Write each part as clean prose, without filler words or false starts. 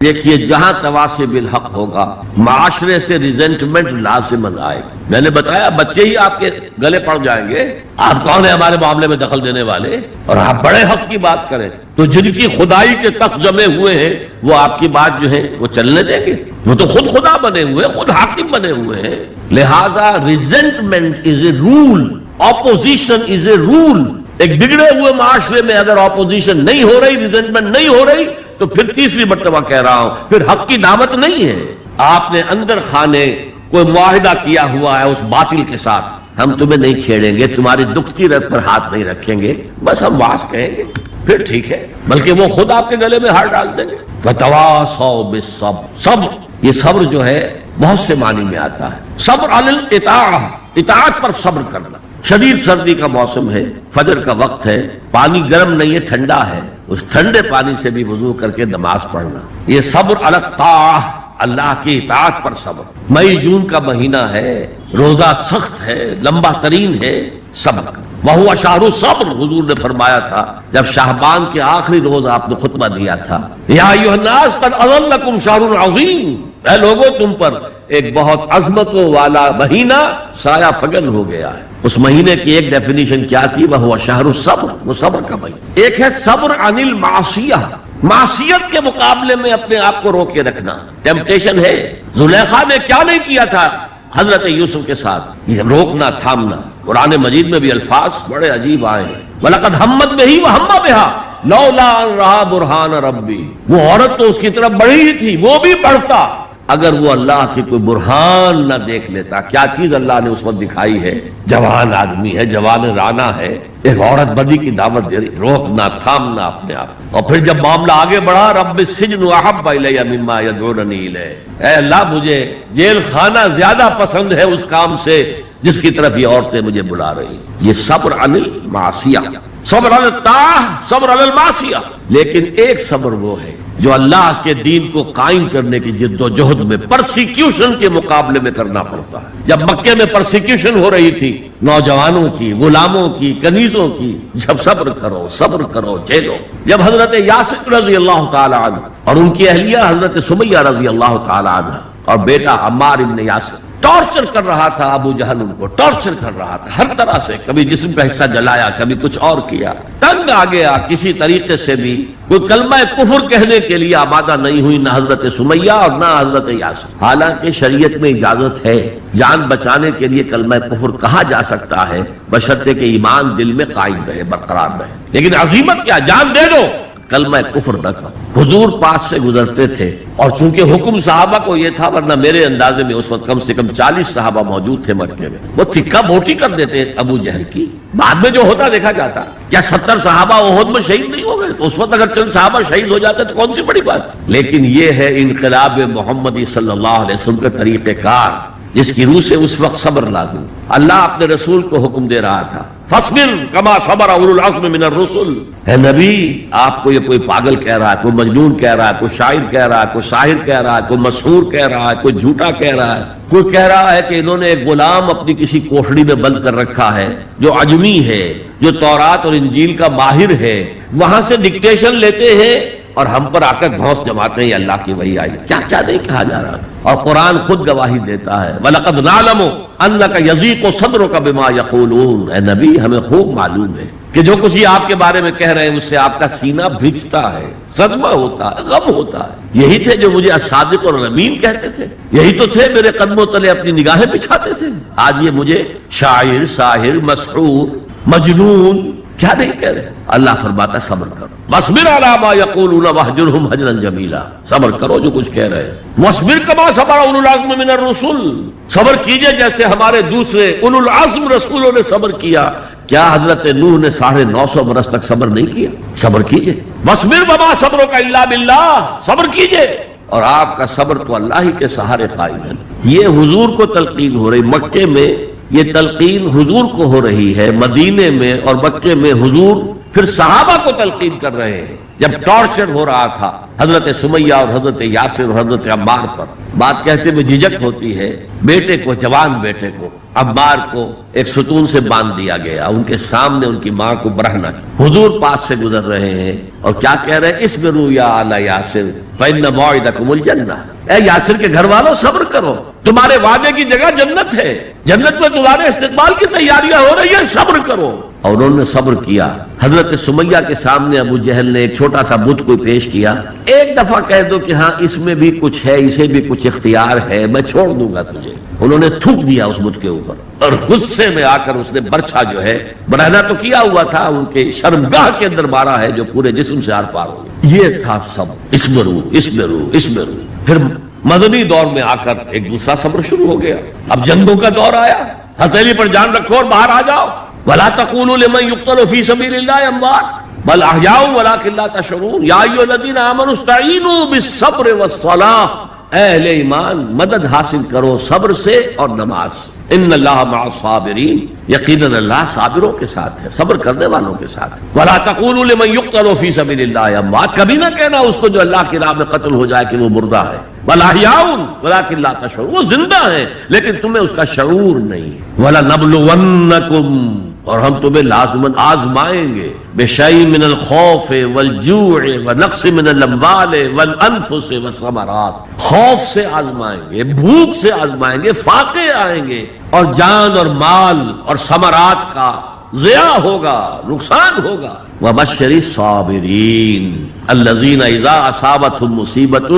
دیکھیے جہاں تواصی بالحق ہوگا معاشرے سے ریزنٹمنٹ لازماً آئے. میں نے بتایا بچے ہی آپ کے گلے پڑ جائیں گے. آپ کون ہیں ہمارے معاملے میں دخل دینے والے؟ اور آپ بڑے حق کی بات کریں تو جن کی خدائی کے تخت جمے ہوئے ہیں وہ آپ کی بات جو ہے وہ چلنے دیں گے؟ وہ تو خود خدا بنے ہوئے، خود حاکم بنے ہوئے ہیں. لہذا ریزنٹمنٹ از اے رول، اپوزیشن از اے رول. ایک بگڑے ہوئے معاشرے میں اگر اپوزیشن نہیں ہو رہی، ریزنٹمنٹ نہیں ہو رہی، تو پھر تیسری مرتبہ کہہ رہا ہوں پھر حق کی دعوت نہیں ہے. آپ نے اندر خانے کوئی معاہدہ کیا ہوا ہے اس باطل کے ساتھ، ہم تمہیں نہیں چھیڑیں گے، تمہاری دکھ کی رت پر ہاتھ نہیں رکھیں گے، بس ہم واس کہیں گے، پھر ٹھیک ہے. بلکہ وہ خود آپ کے گلے میں ہار ڈال دیں گے. وَتَوَاصَوْا بِالصَّبْرِ، صبر. یہ صبر جو ہے بہت سے معنی میں آتا ہے. صبر علی الاطاعہ، اطاعت پر صبر کرنا. شدید سردی کا موسم ہے، فجر کا وقت ہے، پانی گرم نہیں ہے، ٹھنڈا ہے، اس ٹھنڈے پانی سے بھی وضو کر کے نماز پڑھنا، یہ صبر علی الطاعہ، اللہ کی اطاعت پر صبر. مئی جون کا مہینہ ہے، روزہ سخت ہے، لمبا ترین ہے، صبر. وَهُوَ شَهْرُ الصَّبْرِ، حضور نے فرمایا تھا جب شعبان کے آخری روز آپ نے خطبہ دیا تھا، یا ایھا الناس قد اظلکم شہر عظیم، اے لوگوں تم پر ایک بہت عظمتوں والا مہینہ سایہ فگن ہو گیا ہے. اس مہینے کی ایک ڈیفینیشن کیا تھی؟ وَهُوَ شَهْرُ الصَّبْرِ، وہ صبر کا مہینہ. ایک ہے صبر عن المعصیہ، معصیت کے مقابلے میں اپنے آپ کو روکے رکھنا. ٹیمپٹیشن ہے، زلیخا نے کیا نہیں کیا تھا حضرت یوسف کے ساتھ، یہ روکنا تھامنا. قرآن مجید میں بھی الفاظ بڑے عجیب آئے ہیں. وَلَقَدْ هَمَّتْ بِهِ وَهَمَّ بِهَا لَوْلَا أَن رَأَىٰ بُرْهَانَ رَبِّهِ. وہ عورت تو اس کی طرف بڑھی ہی تھی، وہ بھی بڑھتا اگر وہ اللہ کی کوئی برہان نہ دیکھ لیتا. کیا چیز اللہ نے اس وقت دکھائی ہے؟ جوان آدمی ہے، جوان رانا ہے، ایک عورت بدی کی دعوت دے رہی. روکنا تھامنا اپنے آپ. اور پھر جب معاملہ آگے بڑھا، رب السجن احب الی مما یدعوننی الیہ، اے اللہ مجھے جیل خانہ زیادہ پسند ہے اس کام سے جس کی طرف یہ عورتیں مجھے بلا رہی. یہ صبر عن المعصیہ، صبر علی الطاعہ، صبر علی المعصیہ. لیکن ایک صبر وہ ہے جو اللہ کے دین کو قائم کرنے کی جد و جہد میں پرسیکیوشن کے مقابلے میں کرنا پڑتا ہے. جب مکے میں پرسیکیوشن ہو رہی تھی نوجوانوں کی، غلاموں کی، کنیزوں کی، جب صبر کرو جھیلو. جب حضرت یاسر رضی اللہ تعالی عنہ اور ان کی اہلیہ حضرت سمیہ رضی اللہ تعالی عنہ اور بیٹا عمار ابن یاسر ٹارچر کر رہا تھا، ابو جہل ان کو ٹارچر کر رہا تھا ہر طرح سے، کبھی جسم کا حصہ جلایا، کبھی کچھ اور کیا. تنگ آ گیا، کسی طریقے سے بھی کوئی کلمہ کفر کہنے کے لیے آمادہ نہیں ہوئی نہ حضرت سمیہ اور نہ حضرت یاسر. حالانکہ شریعت میں اجازت ہے جان بچانے کے لیے کلمہ کفر کہا جا سکتا ہے بشرطے کہ ایمان دل میں قائم رہے، برقرار رہے. لیکن عظیمت کیا، جان دے دو، کلمہ کفر نہ کہو. حضور پاس سے گزرتے تھے اور چونکہ حکم صحابہ کو یہ تھا، ورنہ میرے اندازے میں اس وقت کم سے کم 40 صحابہ موجود تھے مکے میں، وہ تھکا بوٹی کر دیتے ابو جہل کی. بعد میں جو ہوتا دیکھا جاتا. کیا 70 صحابہ احد میں شہید نہیں ہو گئے؟ تو اس وقت اگر چند صحابہ شہید ہو جاتے تو کون سی بڑی بات. لیکن یہ ہے انقلاب محمدی صلی اللہ علیہ وسلم کا طریقہ کار جس کی روح سے اس وقت صبر لازم. اللہ اپنے رسول کو حکم دے رہا تھا، فاصبر کما صبر اولو العزم من الرسل. اے نبی، آپ کو یہ کوئی پاگل کہہ رہا ہے، کوئی مجنون کہہ رہا ہے، کوئی شاعر کہہ رہا ہے، کوئی ساحر کہہ رہا ہے، کوئی مسحور کہہ رہا ہے، کوئی جھوٹا کہہ رہا ہے، کوئی کہہ رہا ہے کہ انہوں نے ایک غلام اپنی کسی کوٹھڑی میں بند کر رکھا ہے جو عجمی ہے، جو تورات اور انجیل کا ماہر ہے، وہاں سے ڈکٹیشن لیتے ہیں اور ہم پر آ کر دھوس جماتے ہیں یہ اللہ کی وحی آئی. کیا کیا نہیں کہا جا رہا. اور قرآن خود گواہی دیتا ہے، وَلَقَدْ نَعْلَمُ أَنَّكَ يَضِيقُ صَدْرُكَ بِمَا يَقُولُونَ. اے نبی، ہمیں خوب معلوم ہے کہ جو کچھ یہ آپ کے بارے میں کہہ رہے ہیں اس سے آپ کا سینہ بھیجتا ہے، صدمہ ہوتا ہے، غم ہوتا ہے. یہی تھے جو مجھے الصادق اور الامین کہتے تھے، یہی تو تھے میرے قدموں تلے اپنی نگاہیں بچھاتے تھے. آج یہ مجھے شاعر، ساحر، مسحور، مجنون کیا نہیں کہہ رہے. اللہ فرماتا صبر کرو. وَاصْبِرْ عَلَىٰ مَا يَقُولُونَ وَاهْجُرْهُمْ هَجْرًا جَمِيلًا. صبر کرو جو کچھ کہہ رہے ہیں. وَاصْبِرْ كَمَا صَبَرَ أُولُو الْعَزْمِ مِنَ الرُّسُلِ. صبر کیجئے جیسے ہمارے دوسرے اولو العزم رسولوں نے صبر کیا. کیا حضرت نوح نے 950 برس تک صبر نہیں کیا؟ صبر کیجئے. وَاصْبِرْ وَمَا صَبْرُكَ إِلَّا بِاللَّهِ. صبر کیجئے اور آپ کا صبر تو اللہ ہی کے سہارے قائم ہے. یہ حضور کو تلقین ہو رہی. مکے میں یہ تلقین حضور کو ہو رہی ہے، مدینے میں اور مکے میں حضور پھر صحابہ کو تلقین کر رہے ہیں. جب ٹارچر ہو رہا تھا حضرت سمیہ اور حضرت یاسر اور حضرت عمار پر، بات کہتے میں جھجک ہوتی ہے. بیٹے کو، جوان بیٹے کو عمار کو ایک ستون سے باندھ دیا گیا، ان کے سامنے ان کی ماں کو برہنہ کی، حضور پاس سے گزر رہے ہیں اور کیا کہہ رہے ہیں؟ اصبروا یا آل یاسر فإن موعدکم الجنہ، اے یاسر کے گھر والوں صبر کرو، تمہارے وعدے کی جگہ جنت ہے، جنت میں تمہارے استقبال کی تیاریاں ہو رہی ہیں، صبر کرو۔ اور انہوں نے صبر کیا۔ حضرت سمیہ کے سامنے ابو جہل نے ایک چھوٹا سا بت کو پیش کیا، ایک دفعہ کہہ دو کہ ہاں اس میں بھی کچھ ہے، اسے بھی کچھ اختیار ہے، میں چھوڑ دوں گا تجھے۔ انہوں نے تھوک دیا اس بت کے اوپر اور غصے میں آ کر اس نے برچھا جو ہے، برہنہ تو کیا ہوا تھا، ان کے شرمگاہ کے اندر مارا ہے جو پورے جسم سے آر پار ہو گیا۔ یہ تھا صبر، اصبروا اصبروا اصبروا۔ پھر مدنی دور میں آ کر ایک دوسرا صبر شروع ہو گیا، اب جنگوں کا دور آیا، ہتھیلی پر جان رکھو اور باہر آ جاؤ۔ وَلَا تَقُولُوا لِمَن يُقْتَلُ فِي سَبِيلِ اللَّهِ أَمْوَاتٌ بَلْ أَحْيَاءٌ وَلَٰكِن لَّا تَشْعُرُونَ يَا أَيُّهَا الَّذِينَ آمَنُوا اسْتَعِينُوا بِالصَّبْرِ وَالصَّلَاةِ، اے اہل ایمان مدد حاصل کرو صبر سے اور نماز سے۔ ان اللہ مع الصابرین، یقیناً اللہ صابروں کے ساتھ ہے، صبر کرنے والوں کے ساتھ ہے۔ وَلَا تَقُولُوا لِمَن يُقْتَلُ فِي سَبِيلِ اللَّهِ أَمْوَاتٌ، کبھی نہ کہنا اس کو جو اللہ کی راہ میں قتل ہو جائے کہ وہ مردہ ہے۔ بَلْ أَحْيَاءٌ وَلَٰكِن لَّا تَشْعُرُونَ، وہ زندہ ہیں لیکن تمہیں اس کا شعور نہیں۔ وَلَنَبْلُوَنَّكُمْ، اور ہم تمہیں لازماً آزمائیں گے، بِشَيْءٍ مِّنَ الْخَوْفِ وَالْجُوعِ وَنَقْصٍ مِّنَ الْأَمْوَالِ وَالْأَنفُسِ وَالثَّمَرَاتِ، خوف سے آزمائیں گے، بھوک سے آزمائیں گے، فاقے آئیں گے اور جان اور مال اور ثمرات کا ضیاع ہوگا، نقصان ہوگا۔ وَبَشِّرِ الصَّابِرِينَ الَّذِينَ إِذَا أَصَابَتْهُم مُّصِيبَةٌ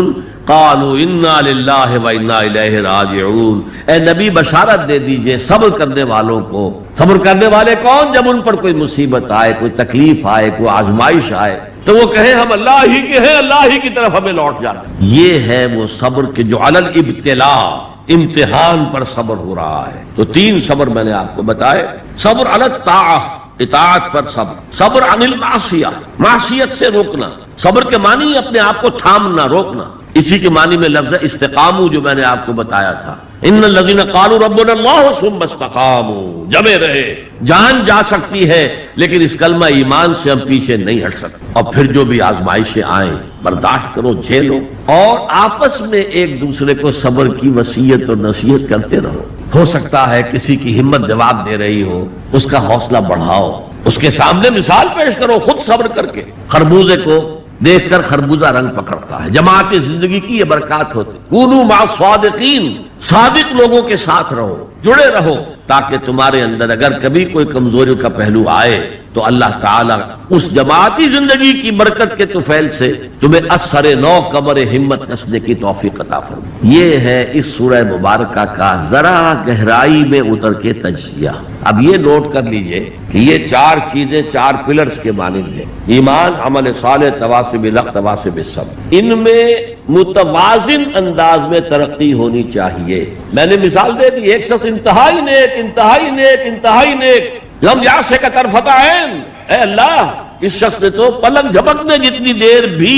قالوا انا للہ و انا الیہ راجعون، اے نبی بشارت دے دیجئے صبر کرنے والوں کو۔ صبر کرنے والے کون؟ جب ان پر کوئی مصیبت آئے، کوئی تکلیف آئے، کوئی آزمائش آئے تو وہ کہیں ہم اللہ ہی کے ہیں، اللہ ہی کی طرف ہمیں لوٹ جانا۔ یہ ہے وہ صبر کہ جو علی الابتلاء، امتحان پر صبر ہو رہا ہے۔ تو تین صبر میں نے آپ کو بتائے، صبر علی الطاعہ، اطاعت پر صبر، صبر عن المعصیہ، معصیت سے روکنا، صبر کے معنی اپنے آپ کو تھامنا، روکنا، اسی کے معنی میں لفظ استقاموا جو میں نے آپ کو بتایا تھا، ان الذین قالوا ربنا اللہ ثم استقاموا، جمے رہے، جان جا سکتی ہے لیکن اس کلمہ ایمان سے ہم پیچھے نہیں ہٹ سکتے۔ اور پھر جو بھی آزمائشیں آئیں برداشت کرو، جھیلو، اور آپس میں ایک دوسرے کو صبر کی وصیت اور نصیحت کرتے رہو۔ ہو سکتا ہے کسی کی ہمت جواب دے رہی ہو، اس کا حوصلہ بڑھاؤ، اس کے سامنے مثال پیش کرو خود صبر کر کے۔ خربوزے کو دیکھ کر خربوزہ رنگ پکڑتا ہے، جماعت زندگی کی یہ برکات ہوتی۔ کونوا مع الصادقین، صادق لوگوں کے ساتھ رہو، جڑے رہو، تاکہ تمہارے اندر اگر کبھی کوئی کمزوری کا پہلو آئے تو اللہ تعالیٰ اس جماعتی زندگی کی برکت کے طفیل سے تمہیں اثر نو کمر ہمت کسنے کی توفیق عطا فرمائے۔ یہ ہے اس سورہ مبارکہ کا ذرا گہرائی میں اتر کے تجزیہ۔ اب یہ نوٹ کر لیجئے کہ یہ چار چیزیں چار پلرز کے مانند ہیں، ایمان، عمل صالح، تواصی بالحق، تواصی بالصبر۔ ان میں متوازن انداز میں ترقی ہونی چاہیے۔ میں نے مثال دے دی، ایک شخص انتہائی نیک، انتہائی نیک، انتہائی نیک، لم یعص کا طرفۃ عین، اے اللہ اس شخص نے تو پلک جھپکنے جتنی دیر بھی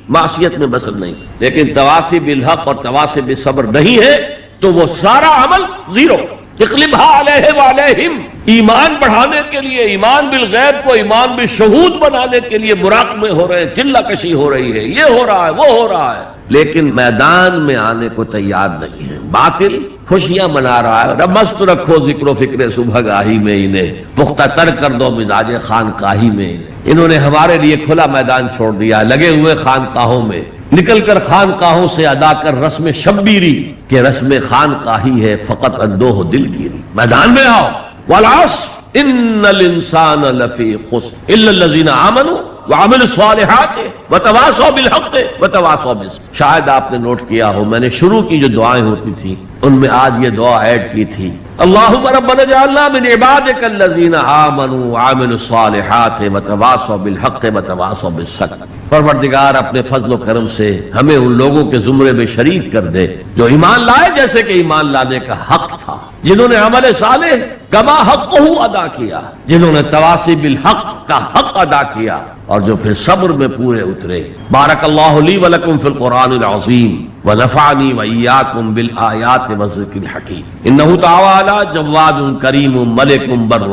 معصیت میں بسر نہیں، لیکن تواصی بالحق اور تواصی بالصبر نہیں ہے تو وہ سارا عمل زیرو۔ اقلبها علیہ وعلیہم، ایمان بڑھانے کے لیے، ایمان بالغیب کو ایمان بالشہود بنانے کے لیے مراقبے ہو رہے ہیں، چلہ کشی ہو رہی ہے، یہ ہو رہا ہے، وہ ہو رہا ہے، لیکن میدان میں آنے کو تیار نہیں ہے۔ باطل خوشیاں منا رہا ہے، مست رکھو ذکر و فکر صبح گاہی میں انہیں، پختہ تر کر دو مزاج خانقاہی میں انہیں۔ انہوں نے ہمارے لیے کھلا میدان چھوڑ دیا، لگے ہوئے خانقاہوں میں، نکل کر خانقاہوں سے ادا کر رسم شبیری کہ رسم خانقاہی ہے، فقط اندوہ دل گیری۔ میدان میں آؤ۔ والعصر ان الانسان لفی خسر الا الذین آمنوا وعملوا الصالحات وتواصوا بالحق وتواصوا بالصبر۔ شاید آپ نے نوٹ کیا ہو میں نے شروع کی جو دعائیں ہوتی تھیں ان میں آج یہ دعا ایڈ کی تھی، اللہم ربنا اجعلنا من عبادک الذین آمنوا وعملوا الصالحات وتواصوا بالحق وتواصوا بالصبر۔ پروردگار اپنے فضل و کرم سے ہمیں ان لوگوں کے زمرے میں شریک کر دے جو ایمان لائے جیسے کہ ایمان لانے کا حق تھا، جنہوں نے عمل صالح کما حقہ ادا کیا، جنہوں نے تواصی بالحق کا حق ادا کیا، اور جو پھر صبر میں پورے اترے۔ بارک اللہ لی ولکم فی القرآن العظیم ونفعنی وإیاکم بالآیات والذکر الحکیم، انہ تعالی جواد کریم ملک بر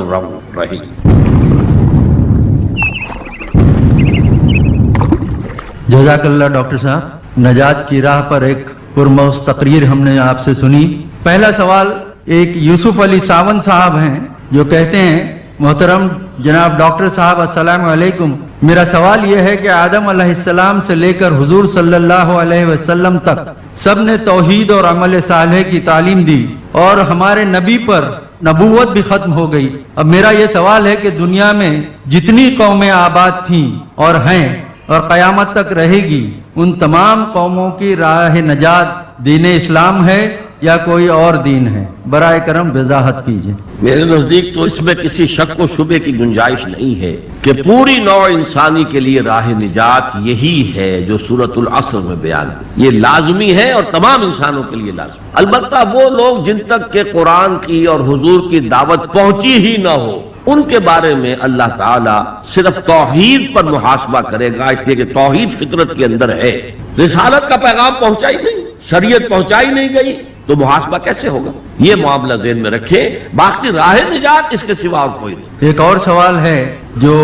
رحیم۔ جزاک اللہ ڈاکٹر صاحب، نجات کی راہ پر ایک پرمغز تقریر ہم نے آپ سے سنی۔ پہلا سوال ایک یوسف علی ساون صاحب ہیں جو کہتے ہیں محترم جناب ڈاکٹر صاحب السلام علیکم، میرا سوال یہ ہے کہ آدم علیہ السلام سے لے کر حضور صلی اللہ علیہ وسلم تک سب نے توحید اور عمل صالح کی تعلیم دی اور ہمارے نبی پر نبوت بھی ختم ہو گئی۔ اب میرا یہ سوال ہے کہ دنیا میں جتنی قومیں آباد تھیں اور ہیں اور قیامت تک رہے گی، ان تمام قوموں کی راہ نجات دین اسلام ہے یا کوئی اور دین ہے؟ برائے کرم وضاحت کیجیے۔ میرے نزدیک تو اس میں کسی شک و شبے کی گنجائش نہیں ہے کہ پوری نوع انسانی کے لیے راہ نجات یہی ہے جو سورۃ العصر میں بیان ہے، یہ لازمی ہے اور تمام انسانوں کے لیے لازمی۔ البتہ وہ لوگ جن تک کہ قرآن کی اور حضور کی دعوت پہنچی ہی نہ ہو، ان کے بارے میں اللہ تعالیٰ صرف توحید پر محاسبہ کرے گا، اس لیے کہ توحید فطرت کے اندر ہے۔ رسالت کا پیغام پہنچا ہی نہیں، شریعت پہنچائی نہیں گئی تو محاسبہ کیسے ہوگا؟ یہ معاملہ ذہن میں رکھے، باقی راہ نجات اس کے سوا اور کوئی نہیں۔ ایک اور سوال ہے جو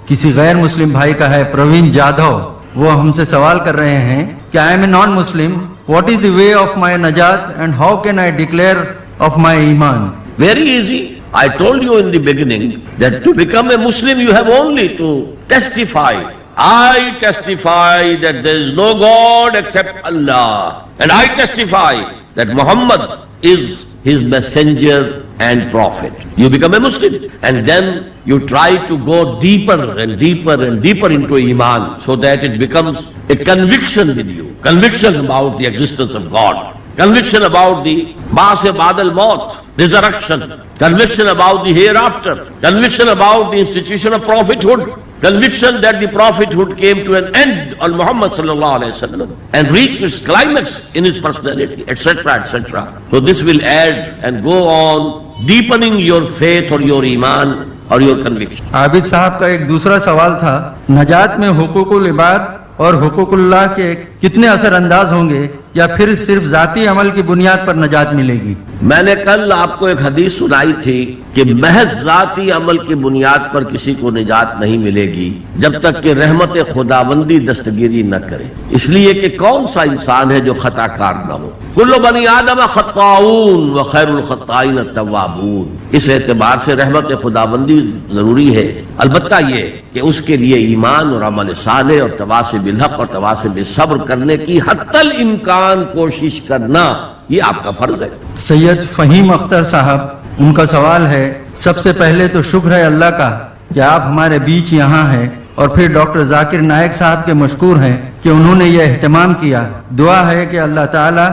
کسی غیر مسلم بھائی کا ہے، پروین جادو، وہ ہم سے سوال کر رہے ہیں کہ I am a non Muslim, what is the way of my نجات and how can I declare of my ایمان؟ Very easy. I told you in the beginning that to become a Muslim you have only to testify. I testify that there is no God except Allah. And I testify that Muhammad is his messenger and prophet. You become a Muslim. And then you try to go deeper and deeper and deeper into Iman so that it becomes a conviction with you. Conviction about the existence of God. Conviction about the Ba'as Ba'd al-Maut, resurrection. Conviction about the hereafter. Conviction about the institution of prophethood. Conviction that the prophethood came to an end on Muhammad sallallahu alaihi wasallam and reached its climax in his personality, etc., etc. So this will add and go on deepening your faith or your iman or your conviction. عابد صاحب کا ایک دوسرا سوال تھا، نجات میں حقوق العباد اور حقوق اللہ کے کتنے اثر انداز ہوں گے یا پھر صرف ذاتی عمل کی بنیاد پر نجات ملے گی؟ میں نے کل آپ کو ایک حدیث سنائی تھی کہ محض ذاتی عمل کی بنیاد پر کسی کو نجات نہیں ملے گی جب تک کہ رحمت خداوندی دستگیری نہ کرے، اس لیے کہ کون سا انسان ہے جو خطا کار نہ ہو؟ کل بنی آدم خطاؤون وخیر الخطائین التوابون۔ اس اعتبار سے رحمت خداوندی ضروری ہے، البتہ یہ کہ اس کے لیے ایمان اور عمل صالح اور تواصی بالحق اور تواصی بالصبر کرنے کی حتی الامکان کوشش کرنا، یہ آپ کا فرض ہے۔ سید فہیم اختر صاحب، ان کا سوال ہے، سب سے پہلے تو شکر ہے اللہ کا کہ آپ ہمارے بیچ یہاں ہیں، اور پھر ڈاکٹر ذاکر نائک صاحب کے مشکور ہیں کہ انہوں نے یہ اہتمام کیا۔ دعا ہے کہ اللہ تعالیٰ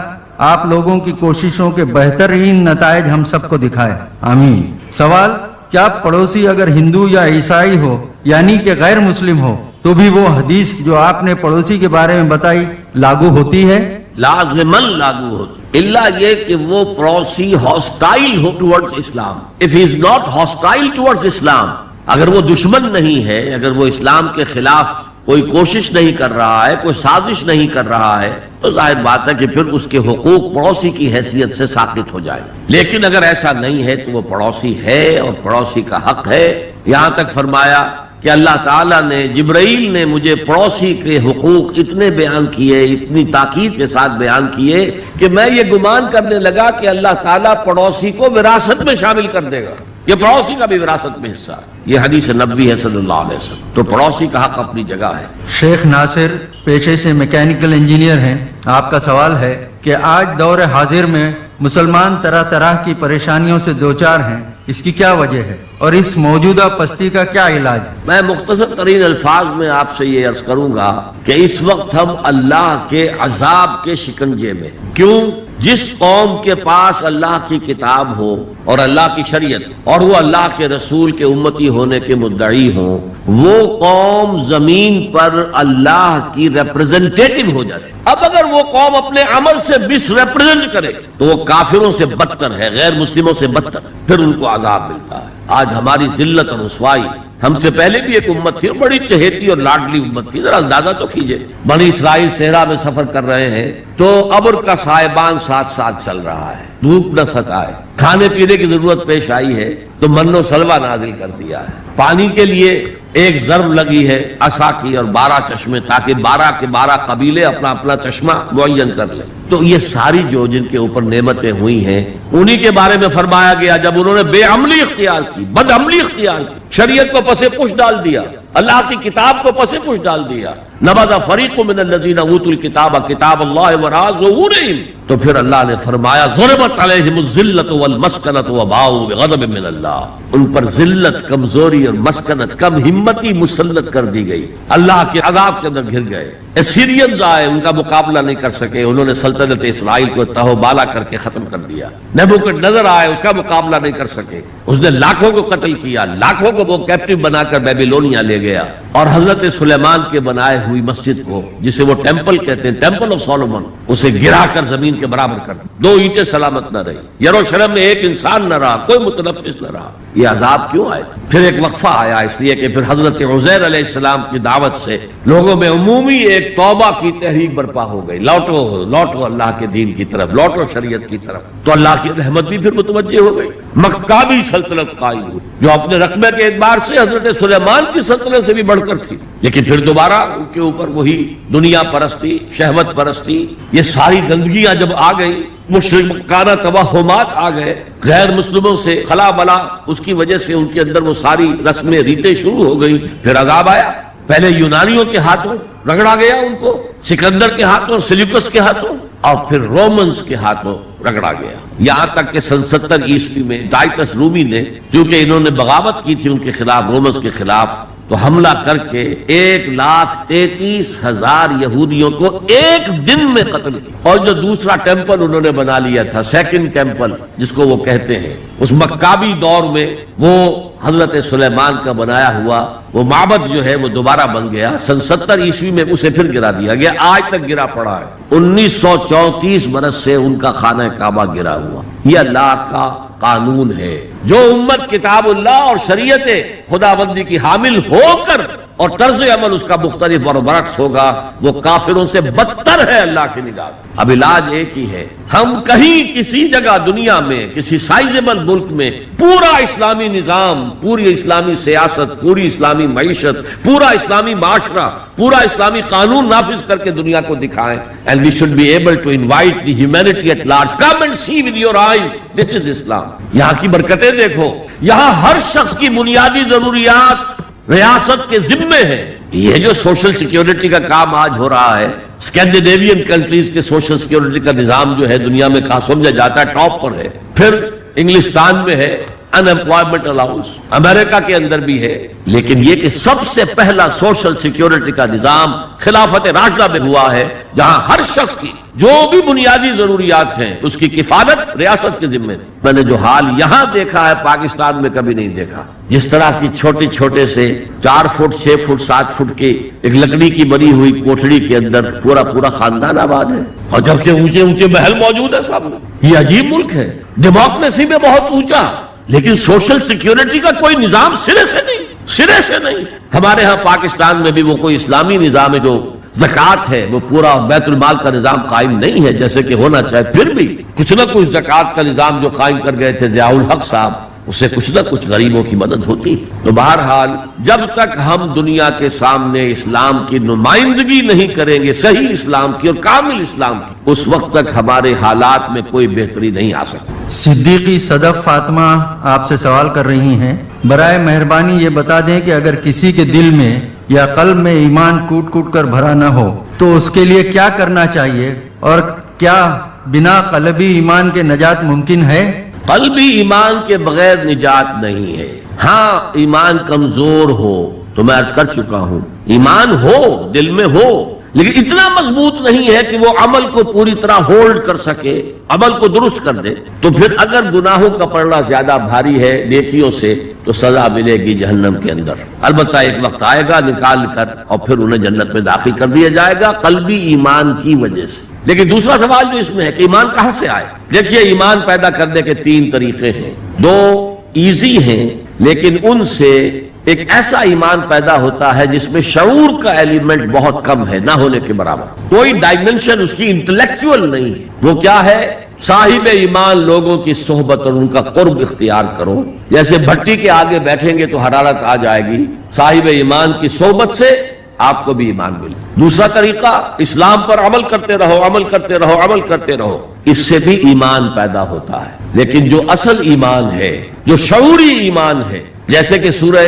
آپ لوگوں کی کوششوں کے بہترین نتائج ہم سب کو دکھائے، آمین۔ سوال، کیا پڑوسی اگر ہندو یا عیسائی ہو یعنی کہ غیر مسلم ہو تو بھی وہ حدیث جو آپ نے پڑوسی کے بارے میں بتائی لاگو ہوتی ہے؟ لازماً لاگو ہوتی، اللہ یہ کہ وہ پڑوسی hostile who towards Islam. if he is not hostile towards Islam، اگر وہ دشمن نہیں ہے، اگر وہ اسلام کے خلاف کوئی کوشش نہیں کر رہا ہے، کوئی سازش نہیں کر رہا ہے، تو ظاہر بات ہے کہ پھر اس کے حقوق پڑوسی کی حیثیت سے ساقط ہو جائے۔ لیکن اگر ایسا نہیں ہے تو وہ پڑوسی ہے اور پڑوسی کا حق ہے۔ یہاں تک فرمایا کہ اللہ تعالیٰ نے، جبرائیل نے مجھے پڑوسی کے حقوق اتنے بیان کیے، اتنی تاکید کے ساتھ بیان کیے کہ میں یہ گمان کرنے لگا کہ اللہ تعالیٰ پڑوسی کو وراثت میں شامل کر دے گا، یہ پڑوسی کا بھی وراثت میں حصہ ہے۔ یہ حدیث نبوی ہے صلی اللہ علیہ وسلم۔ تو پڑوسی کا حق اپنی جگہ ہے۔ شیخ ناصر پیشے سے میکینیکل انجینئر ہیں، آپ کا سوال ہے کہ آج دور حاضر میں مسلمان طرح طرح کی پریشانیوں سے دوچار ہیں، اس کی کیا وجہ ہے اور اس موجودہ پستی کا کیا علاج؟ میں مختصر ترین الفاظ میں آپ سے یہ عرض کروں گا کہ اس وقت ہم اللہ کے عذاب کے شکنجے میں۔ کیوں؟ جس قوم کے پاس اللہ کی کتاب ہو اور اللہ کی شریعت اور وہ اللہ کے رسول کے امتی ہونے کے مدعی ہوں، وہ قوم زمین پر اللہ کی ریپرزنٹیٹو ہو جاتی۔ اب اگر وہ قوم اپنے عمل سے مس ریپرزنٹ کرے تو وہ کافروں سے بدتر ہے، غیر مسلموں سے بدتر، پھر ان کو عذاب ملتا ہے۔ آج ہماری ذلت اور رسوائی، ہم سے پہلے بھی ایک امت تھی اور بڑی چہیتی اور لاڈلی امت تھی، ذرا اندازہ تو کیجئے، بنی اسرائیل صحرا میں سفر کر رہے ہیں تو ابر کا سائبان ساتھ ساتھ چل رہا ہے، دھوپ نہ ستائے، کھانے پینے کی ضرورت پیش آئی ہے تو من و سلوہ نازل کر دیا ہے، پانی کے لیے ایک ضرب لگی ہے عصا کی اور 12 چشمے، تاکہ 12 کے 12 قبیلے اپنا اپنا چشمہ معین کر لیں. تو یہ ساری جو جن کے اوپر نعمتیں ہوئی ہیں انہی کے بارے میں فرمایا گیا جب انہوں نے بے عملی اختیار کی، بد عملی اختیار کی، شریعت کو پس پش ڈال دیا، اللہ کی کتاب کو پس پش ڈال دیا. نبذ فریق من الذین اوتوا الکتاب کتاب اللہ وراء ظہورہم، تو پھر اللہ نے فرمایا ضربت علیہم الذلۃ والمسکنۃ وباؤوا بغضب من اللہ، ان پر ذلت، کمزوری اور مسکنت، کم ہمتی مسلط کر دی گئی، اللہ کے عذاب کے اندر گر گئے. اسیرینز آئے، ان کا مقابلہ نہیں کر سکے، انہوں نے سلطنت اسرائیل کو تہو بالا کر کے ختم کر دیا. نبوکڈنیزر آئے، اس کا مقابلہ نہیں کر سکے، اس نے لاکھوں کو قتل کیا، لاکھوں کو وہ کیپٹیو بنا کر بیبیلونیا لے گیا. اور حضرت سلیمان کے بنائے ہوئی مسجد کو، جسے وہ ٹیمپل کہتے ہیں، ٹیمپل آف سولومن، اسے گرا کر زمین کے برابر کر دیا. 2 اینٹیں سلامت نہ رہی، یروشلم میں ایک انسان نہ رہا، کوئی متنفس نہ رہا. یہ عذاب کیوں آئے؟ پھر ایک وقفہ آیا، اس لیے کہ پھر حضرت عزیر علیہ السلام کی دعوت سے لوگوں میں عمومی ایک توبہ کی تحریک برپا ہو گئی. لوٹو لوٹو اللہ کے دین کی طرف، لوٹو شریعت کی طرف. تو اللہ کی رحمت بھی پھر متوجہ ہو گئی، مکابی سلطنت قائم ہوئی، جو اپنے رقبے کے اعتبار سے حضرت سلیمان کی سلطنت سے بھی بڑھ کر تھی. لیکن پھر دوبارہ ان کے اوپر وہی دنیا پرستی، شہوت پرستی، یہ ساری گندگیاں جب آ گئی، مشرکانہ توہمات آ گئے، غیر مسلموں سے خلا بلا، اس کی وجہ سے ان کے اندر وہ ساری رسمیں ریتیں شروع ہو گئی. پھر عذاب آیا، پہلے یونانیوں کے ہاتھوں رگڑا گیا ان کو، سکندر کے ہاتھوں، سلیوکس کے ہاتھوں، اور پھر رومنز کے ہاتھوں رگڑا گیا. یہاں تک کہ سن 70 عیسوی میں ٹائٹس رومی نے، کیونکہ انہوں نے بغاوت کی تھی ان کے خلاف، رومنز کے خلاف، تو حملہ کر کے 1,33,000 یہودیوں کو ایک دن میں قتل کیا. اور جو دوسرا ٹیمپل انہوں نے بنا لیا تھا، سیکنڈ ٹیمپل جس کو وہ کہتے ہیں، اس مکابی دور میں وہ حضرت سلیمان کا بنایا ہوا وہ معبد جو ہے وہ دوبارہ بن گیا. سن 70 عیسوی میں اسے پھر گرا دیا گیا، آج تک گرا پڑا ہے. 1934 برس سے ان کا خانہ کعبہ گرا ہوا. یہ اللہ کا قانون ہے. جو امت کتاب اللہ اور شریعت خدا بندی کی حامل ہو کر اور طرز عمل اس کا مختلف اور برعکس ہوگا، وہ کافروں سے بدتر ہے اللہ کی نگاہ. اب علاج ایک ہی ہے، ہم کہیں کسی جگہ دنیا میں کسی سائزیبل ملک میں پورا اسلامی نظام، پوری اسلامی سیاست، پوری اسلامی معیشت، پورا اسلامی معاشرہ، پورا اسلامی قانون نافذ کر کے دنیا کو دکھائیں. and we should be able to invite the humanity at large, come and see with your eyes, this is Islam. یہاں کی برکتیں دیکھو، یہاں ہر شخص کی بنیادی ضروریات ریاست کے ذمے ہے. یہ جو سوشل سیکیورٹی کا کام آج ہو رہا ہے، اسکینڈینیوین کنٹریز کے سوشل سیکیورٹی کا نظام جو ہے دنیا میں کہاں سمجھا جاتا ہے ٹاپ پر ہے. پھر انگلستان میں ہے ان امپلائمنٹ الاؤنس، امریکہ کے اندر بھی ہے. لیکن یہ کہ سب سے پہلا سوشل سیکیورٹی کا نظام خلافت راشدہ میں ہوا ہے، جہاں ہر شخص کی جو بھی بنیادی ضروریات ہیں اس کی کفالت ریاست کے ذمے تھی. میں نے جو حال یہاں دیکھا ہے پاکستان میں کبھی نہیں دیکھا. جس طرح کی چھوٹے سے 4 فٹ 6 فٹ 7 فٹ کی ایک لکڑی کی بنی ہوئی کوٹڑی کے اندر پورا خاندان آباد ہے، اور جبکہ اونچے محل موجود ہے سامنے. یہ عجیب ملک ہے، ڈیموکریسی میں بہت اونچا، لیکن سوشل سیکیورٹی کا کوئی نظام سرے سے نہیں. ہمارے ہاں پاکستان میں بھی وہ کوئی اسلامی نظام ہے، جو زکوٰۃ ہے وہ پورا بیت المال کا نظام قائم نہیں ہے جیسے کہ ہونا چاہے. پھر بھی کچھ نہ کچھ زکوٰۃ کا نظام جو قائم کر گئے تھے ضیاء الحق صاحب، اس سے کچھ نہ کچھ غریبوں کی مدد ہوتی. تو بہرحال جب تک ہم دنیا کے سامنے اسلام کی نمائندگی نہیں کریں گے، صحیح اسلام کی اور کامل اسلام کی، اس وقت تک ہمارے حالات میں کوئی بہتری نہیں آ سکتی. صدیقی صدف فاطمہ آپ سے سوال کر رہی ہیں، برائے مہربانی یہ بتا دیں کہ اگر کسی کے دل میں یا قلب میں ایمان کوٹ کر بھرا نہ ہو تو اس کے لیے کیا کرنا چاہیے، اور کیا بنا قلبی ایمان کے نجات ممکن ہے؟ قلبی ایمان کے بغیر نجات نہیں ہے. ہاں ایمان کمزور ہو تو میں عرض کر چکا ہوں، ایمان ہو دل میں ہو، لیکن اتنا مضبوط نہیں ہے کہ وہ عمل کو پوری طرح ہولڈ کر سکے، عمل کو درست کر دے. تو پھر اگر گناہوں کا پڑنا زیادہ بھاری ہے نیکیوں سے تو سزا ملے گی جہنم کے اندر. البتہ ایک وقت آئے گا نکال کر اور پھر انہیں جنت میں داخل کر دیا جائے گا قلبی ایمان کی وجہ سے. لیکن دوسرا سوال جو اس میں ہے کہ ایمان کہاں سے آئے؟ دیکھیے ایمان پیدا کرنے کے 3 طریقے ہیں. 2 ایزی ہیں، لیکن ان سے ایک ایسا ایمان پیدا ہوتا ہے جس میں شعور کا ایلیمنٹ بہت کم ہے، نہ ہونے کے برابر. کوئی ڈائمنشن اس کی انٹلیکچوئل نہیں. وہ کیا ہے صاحب ایمان لوگوں کی صحبت اور ان کا قرب اختیار کرو. جیسے بھٹی کے آگے بیٹھیں گے تو حرارت آ جائے گی, صاحب ایمان کی صحبت سے آپ کو بھی ایمان ملے. دوسرا طریقہ, اسلام پر عمل کرتے رہو, عمل کرتے رہو, عمل کرتے رہو, اس سے بھی ایمان پیدا ہوتا ہے. لیکن جو اصل ایمان ہے, جو شعوری ایمان ہے, جیسے کہ سورہ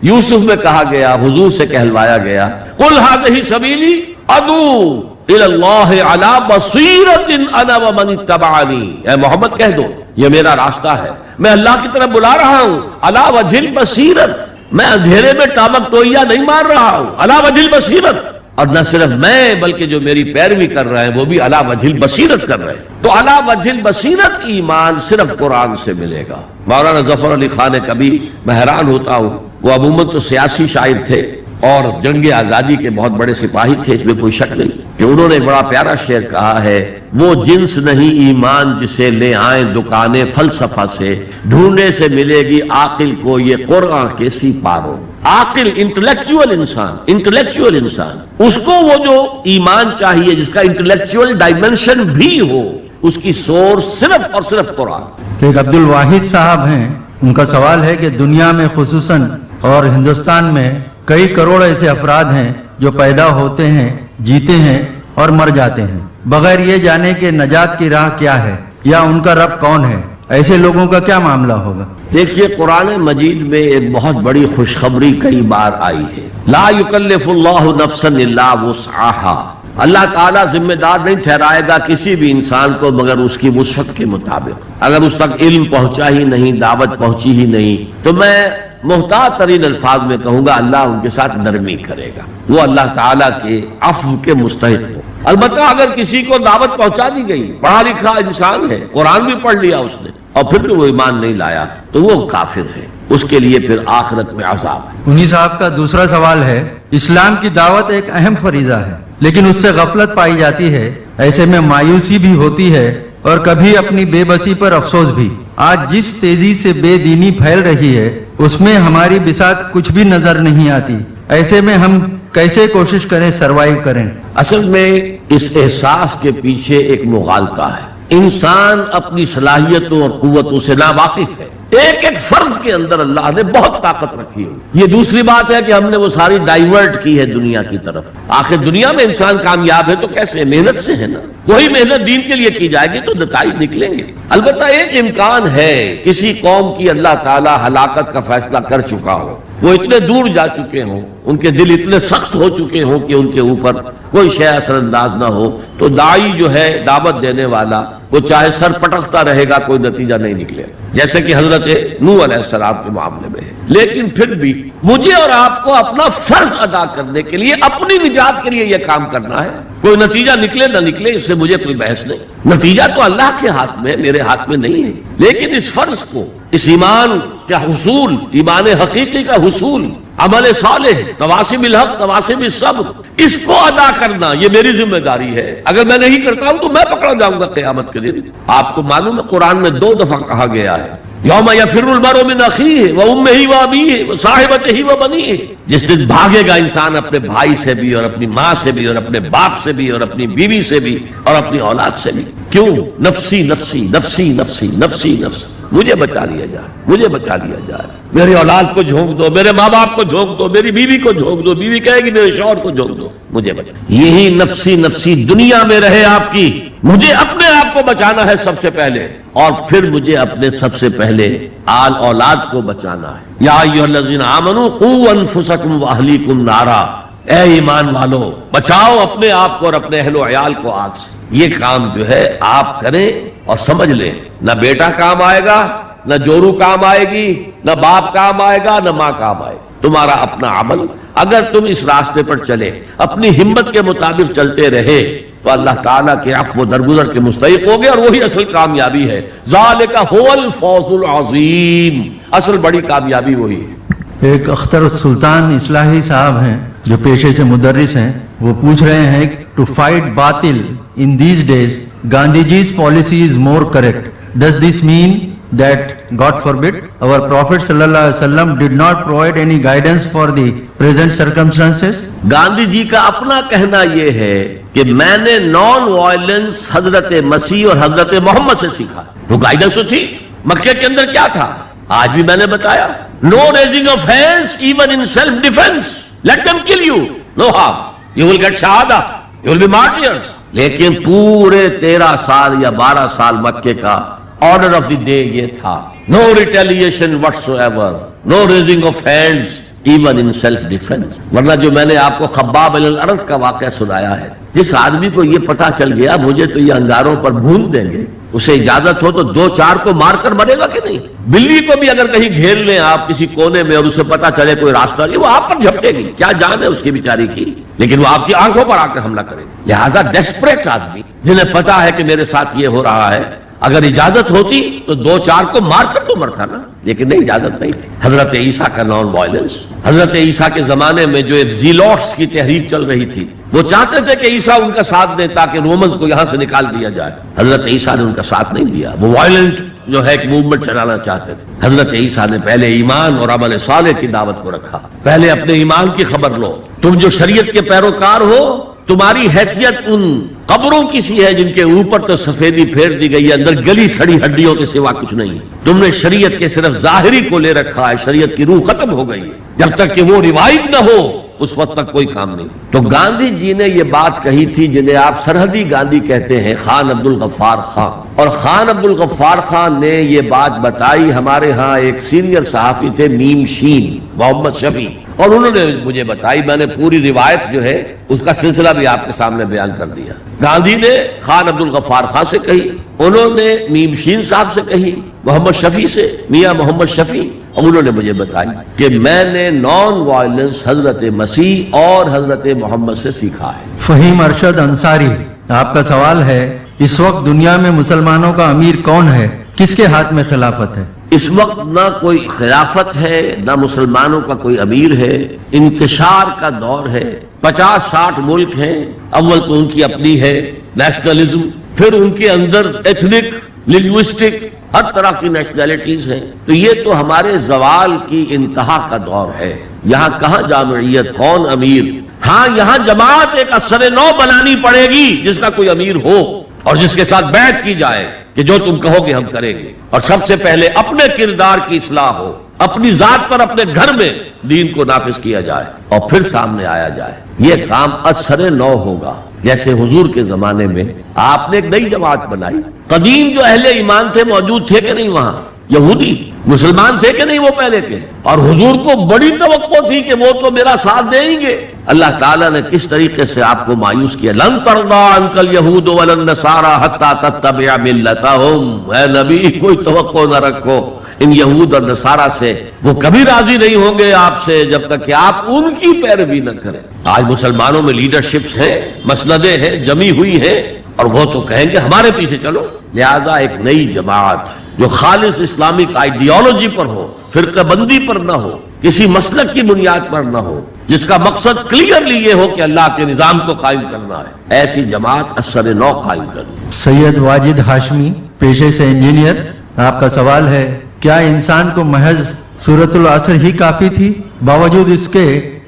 یوسف میں کہا گیا, حضور سے کہلوایا گیا, قل ھذہ سبیلی ادعو الی اللہ علی بصیرۃ انا ومن اتبعنی. اے محمد کہہ دو یہ میرا راستہ ہے, میں اللہ کی طرف بلا رہا ہوں, علی وجہ البصیرۃ, میں اندھیرے میں ٹامک ٹوئیا نہیں مار رہا ہوں, علی وجہ البصیرۃ. اور نہ صرف میں بلکہ جو میری پیروی کر رہے ہیں وہ بھی علی وجہ البصیرت کر رہے ہیں. تو علی وجہ البصیرت ایمان صرف قرآن سے ملے گا. مولانا ظفر علی خان کبھی میں حیران ہوتا ہوں, وہ عموماً تو سیاسی شاعر تھے اور جنگ آزادی کے بہت بڑے سپاہی تھے, اس میں کوئی شک نہیں, کہ انہوں نے بڑا پیارا شعر کہا ہے, وہ جنس نہیں ایمان جسے لے آئیں دکانیں فلسفہ سے, ڈھونڈنے سے ملے گی عاقل کو یہ قرآن کے سی پاروں. عاقل انٹلیکچوئل انسان اس کو وہ جو ایمان چاہیے جس کا انٹلیکچوئل ڈائمنشن بھی ہو, اس کی سورس صرف اور صرف قرآن. ایک عبد الواحد صاحب ہیں, ان کا سوال ہے کہ دنیا میں خصوصاً اور ہندوستان میں کئی کروڑ ایسے افراد ہیں جو پیدا ہوتے ہیں, جیتے ہیں اور مر جاتے ہیں بغیر یہ جانے کہ نجات کی راہ کیا ہے یا ان کا رب کون ہے. ایسے لوگوں کا کیا معاملہ ہوگا؟ دیکھیے, قرآن مجید میں ایک بہت بڑی خوشخبری کئی بار آئی ہے, لا یکلف اللہ نفسا الا وسعها. اللہ تعالیٰ ذمہ دار نہیں ٹھہرائے گا کسی بھی انسان کو مگر اس کی وسعت کے مطابق. اگر اس تک علم پہنچا ہی نہیں, دعوت پہنچی ہی نہیں, تو میں محتاط ترین الفاظ میں کہوں گا اللہ ان کے ساتھ نرمی کرے گا, وہ اللہ تعالیٰ کے عفو کے مستحق ہو. البتہ اگر کسی کو دعوت پہنچا دی گئی, پڑھا لکھا انسان ہے, قرآن بھی پڑھ لیا اس نے, اور پھر بھی وہ ایمان نہیں لایا, تو وہ کافر ہے, اس کے لیے پھر آخرت میں عذاب ہے. انہی صاحب کا دوسرا سوال ہے, اسلام کی دعوت ایک اہم فریضہ ہے لیکن اس سے غفلت پائی جاتی ہے, ایسے میں مایوسی بھی ہوتی ہے اور کبھی اپنی بے بسی پر افسوس بھی. آج جس تیزی سے بے دینی پھیل رہی ہے اس میں ہماری بساط کچھ بھی نظر نہیں آتی. ایسے میں ہم کیسے کوشش کریں, سروائیو کریں؟ اصل میں اس احساس کے پیچھے ایک مغالطہ ہے. انسان اپنی صلاحیتوں اور قوتوں سے ناواقف ہے. ایک ایک فرد کے اندر اللہ نے بہت طاقت رکھی ہے. یہ دوسری بات ہے کہ ہم نے وہ ساری ڈائیورٹ کی ہے دنیا کی طرف. آخر دنیا میں انسان کامیاب ہے تو کیسے؟ محنت سے ہے نا. وہی محنت دین کے لیے کی جائے گی تو نتائج نکلیں گے. البتہ ایک امکان ہے, کسی قوم کی اللہ تعالیٰ ہلاکت کا فیصلہ کر چکا ہو, وہ اتنے دور جا چکے ہوں, ان کے دل اتنے سخت ہو چکے ہوں کہ ان کے اوپر کوئی شے اثر انداز نہ ہو, تو داعی جو ہے, دعوت دینے والا, وہ چاہے سر پٹکتا رہے گا, کوئی نتیجہ نہیں نکلے, جیسے کہ حضرت نوح علیہ السلام کے معاملے میں ہے. لیکن پھر بھی مجھے اور آپ کو اپنا فرض ادا کرنے کے لیے, اپنی نجات کے لیے یہ کام کرنا ہے. کوئی نتیجہ نکلے نہ نکلے اس سے مجھے کوئی بحث نہیں. نتیجہ تو اللہ کے ہاتھ میں, میرے ہاتھ میں نہیں ہے. لیکن اس فرض کو, اس ایمان کا حصول, ایمان حقیقی کا حصول, عمل صالح, تواصی بالحق, تواصی بالصبر, اس کو ادا کرنا یہ میری ذمہ داری ہے. اگر میں نہیں کرتا ہوں تو میں پکڑا جاؤں گا قیامت کے دن. آپ کو معلوم ہے قرآن میں 2 دفعہ کہا گیا ہے, یوم یفر المرء من اخیہ وامہ وابیہ وصاحبتہ وبنیہ. جس دن بھاگے گا انسان اپنے بھائی سے بھی, اور اپنی ماں سے بھی, اور اپنے باپ سے بھی, اور اپنی بیوی سے بھی, اور اپنی اولاد سے بھی. کیوں؟ نفسی نفسی نفسی نفسی نفسی نفسی, مجھے بچا لیا جائے, مجھے بچا لیا جائے. میری اولاد کو جھونک دو, میرے ماں باپ کو جھونک دو, میری بیوی کو جھونک دو, بیوی کہے گی میرے شوہر کو جھونک دو, مجھے بچا. یہی نفسی نفسی دنیا میں رہے آپ کی. مجھے اپنے آپ کو بچانا ہے سب سے پہلے, اور پھر مجھے اپنے سب سے پہلے آل اولاد کو بچانا ہے. یا ایھا الذین آمنوا قوا انفسکم واہلیکم نارا, اے ایمان والو بچاؤ اپنے آپ کو اور اپنے اہل و عیال کو آگ سے. یہ کام جو ہے آپ کریں اور سمجھ لیں, نہ بیٹا کام آئے گا, نہ جورو کام آئے گی, نہ باپ کام آئے گا, نہ ماں کام آئے گا. تمہارا اپنا عمل, اگر تم اس راستے پر چلے, اپنی ہمت کے مطابق چلتے رہے, تو اللہ تعالیٰ کے عفو و درگزر کے مستحق ہو گئے, اور وہی اصل کامیابی ہے. ذالک هو الفوز العظیم, اصل بڑی کامیابی وہی ہے. ایک اختر السلطان اصلاحی صاحب ہیں جو پیشے سے مدرس ہیں, وہ پوچھ رہے ہیں, ٹو فائٹ باطل in these days Gandhi ji's policy is more correct. Does this mean that, God forbid, our Prophet sallallahu alaihi wasallam did not provide any guidance for the present circumstances? Gandhi ji کا اپنا کہنا یہ ہے کہ میں نے non violence حضرت مسیح اور حضرت محمد سے سیکھا. وہ گائیڈنس تو تھی. مکے کے اندر کیا تھا؟ آج بھی میں نے بتایا, no raising of hands even in self defence. Let them kill you, no harm, you will get شہادہ, یو ول بی مارٹیئرز. لیکن پورے 13 سال یا 12 سال مکے کا آرڈر آف دی ڈے یہ تھا, no retaliation whatsoever, no raising of hands even in self defence. ورنہ جو میں نے آپ کو خباب بن الارت کا واقعہ سنایا ہے, جس آدمی کو یہ پتا چل گیا مجھے تو یہ انگاروں پر بھون دیں گے, اسے اجازت ہو تو 2-4 کو مار کر مرے گا کہ نہیں؟ بلی کو بھی اگر کہیں گھیر لیں آپ کسی کونے میں اور اسے پتا چلے کوئی راستہ نہیں, وہ آپ پر جھپٹے گی. کیا جان ہے اس کی بیچاری کی, لیکن وہ آپ کی آنکھوں پر آ کر حملہ کرے گی. لہذا ڈیسپریٹ آدمی جنہیں پتا ہے کہ میرے ساتھ یہ ہو رہا ہے, اگر اجازت ہوتی تو 2-4 کو مار کر تو مرتا نا, لیکن نہیں, اجازت نہیں تھی. حضرت عیسیٰ کا نان وائلنس, حضرت عیسیٰ کے زمانے میں جو ایک زیلوٹس کی تحریک چل رہی تھی, وہ چاہتے تھے کہ عیسیٰ ان کا ساتھ دیں تاکہ رومنز کو یہاں سے نکال دیا جائے. حضرت عیسیٰ نے ان کا ساتھ نہیں دیا, وہ وائلنٹ جو ہے ایک موومنٹ چلانا چاہتے تھے. حضرت عیسیٰ نے پہلے ایمان اور عمل صالح کی دعوت کو رکھا. پہلے اپنے ایمان کی خبر لو, تم جو شریعت کے پیروکار ہو, تمہاری حیثیت ان قبروں کی سی ہے جن کے اوپر تو سفیدی پھیر دی گئی ہے, اندر گلی سڑی ہڈیوں کے سوا کچھ نہیں. تم نے شریعت کے صرف ظاہری کو لے رکھا ہے, شریعت کی روح ختم ہو گئی ہے. جب تک کہ وہ روایت نہ ہو اس وقت تک کوئی کام نہیں. تو گاندھی جی نے یہ بات کہی تھی جنہیں آپ سرحدی گاندھی کہتے ہیں, خان عبد الغفار خان. اور خان عبد الغفار خان نے یہ بات بتائی. ہمارے ہاں ایک سینئر صحافی تھے میم شین, محمد شفیع, اور انہوں نے مجھے بتائی. میں نے پوری روایت جو ہے اس کا سلسلہ بھی آپ کے سامنے بیان کر دیا. گاندھی نے خان عبد الغفار خان سے کہی, انہوں نے میم شین صاحب سے کہی, محمد شفیع سے, میاں محمد شفیع, اور انہوں نے مجھے بتائی کہ میں نے نان وائلنس حضرت مسیح اور حضرت محمد سے سیکھا ہے. فہیم ارشد انصاری, آپ کا سوال ہے, اس وقت دنیا میں مسلمانوں کا امیر کون ہے, کس کے ہاتھ میں خلافت ہے؟ اس وقت نہ کوئی خلافت ہے, نہ مسلمانوں کا کوئی امیر ہے. انتشار کا دور ہے. 50-60 ملک ہیں. اول تو ان کی اپنی ہے نیشنلزم, پھر ان کے اندر ایتھنک, لنگوسٹک, ہر طرح کی نیشنلٹیز ہیں. تو یہ تو ہمارے زوال کی انتہا کا دور ہے. یہاں کہاں جامعیت, کون امیر؟ ہاں یہاں جماعت ایک اثر نو بنانی پڑے گی جس کا کوئی امیر ہو اور جس کے ساتھ بیعت کی جائے کہ جو تم کہو گے ہم کریں گے. اور سب سے پہلے اپنے کردار کی اصلاح ہو, اپنی ذات پر اپنے گھر میں دین کو نافذ کیا جائے اور پھر سامنے آیا جائے. یہ کام اثر نو ہوگا. جیسے حضور کے زمانے میں آپ نے ایک نئی جماعت بنائی. قدیم جو اہل ایمان تھے موجود تھے کہ نہیں وہاں؟ یہودی مسلمان تھے کہ نہیں وہ پہلے کے؟ اور حضور کو بڑی توقع تھی کہ وہ تو میرا ساتھ دیں گے. اللہ تعالیٰ نے کس طریقے سے آپ کو مایوس کیا. لن ترضی عنک الیہود ولا النصارى حتی تتبع ملتہم. اے نبی کوئی توقع نہ رکھو ان یہود اور نصارہ سے, وہ کبھی راضی نہیں ہوں گے آپ سے جب تک کہ آپ ان کی پیروی نہ کریں. آج مسلمانوں میں لیڈرشپس ہیں, مسندیں ہیں, جمی ہوئی ہیں, اور وہ تو کہیں گے ہمارے پیچھے چلو. لہذا ایک نئی جماعت جو خالص اسلامک آئیڈیالوجی پر ہو, فرقہ بندی پر نہ ہو, کسی مسلک کی بنیاد پر نہ ہو, جس کا مقصد کلیئرلی یہ ہو کہ اللہ کے نظام کو قائم کرنا ہے, ایسی جماعت اثر نو قائم کرنی. سید واجد ہاشمی, پیشے سے انجینئر, آپ کا سوال ہے, کیا انسان کو محض سورۃ العصر ہی کافی تھی؟ باوجود اس کے